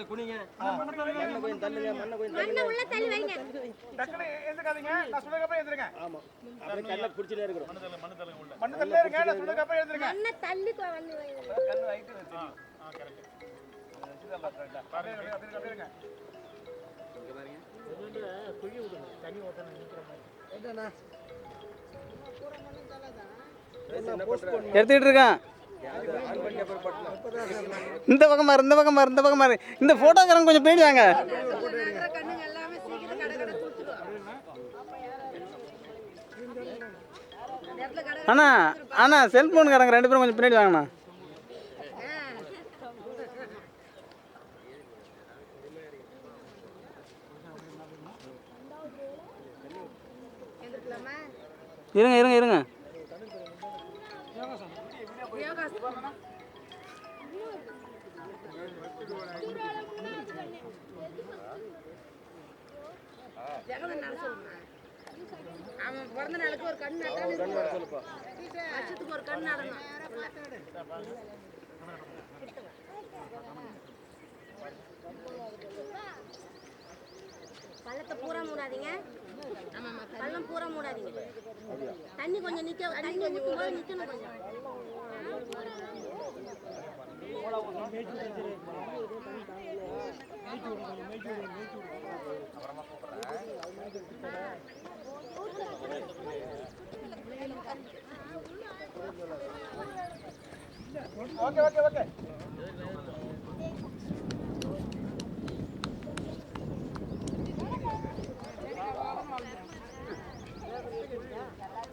கொஞ்சம் குனிங்க. மண்ணை கொஞ்சம் தள்ளுங்க. மண்ணை உள்ள தள்ளி வைங்க. டக்குனு எந்திரிக்காதீங்க. நான் சொல்றதுக்கு அப்புறம் எந்திரிங்க. ஆமா. அப்படியே கல்ல பிடிச்சிட்டே இருக்கணும். மண்ணு தள்ளி இருங்க. நான் சொல்றதுக்கு அப்புறம் எந்திரிங்க. மண்ணை தள்ளி வந்து வைங்க. கண்ணு ரைட் வச்சு. கரெக்ட். அப்படியே இருங்க. இங்க பாருங்க. குழி விடுங்க. தண்ணி ஊத்தணும் நிக்கிற மாதிரி. என்னண்ணா? எடுத்துக்கிட்டு இருக்கான். இந்த பக்கம் பாரு, இந்த பக்கம் பாரு, இந்த பக்கம் பாரு. இந்த போட்டோக்காரங்க கொஞ்சம் போயிட்டு வாங்க. அண்ணா அண்ணா செல்போனுக்காரங்க 2 பேரும் கொஞ்சம் பின்னாடி வாங்கண்ணா. இருங்க இருங்க இருங்க. அவன் பிறந்த நாளுக்கு ஒரு கண் நடணும், வருஷத்துக்கு ஒரு கண் நடணும். பள்ளத்தை பூரா மூடாதீங்க. பள்ளம் பூரா மூடாதீங்க. தண்ணி கொஞ்சம் நிக்க, தண்ணி ஊற்றும் போது நிக்கணும் கொஞ்சம். Okay okay okay.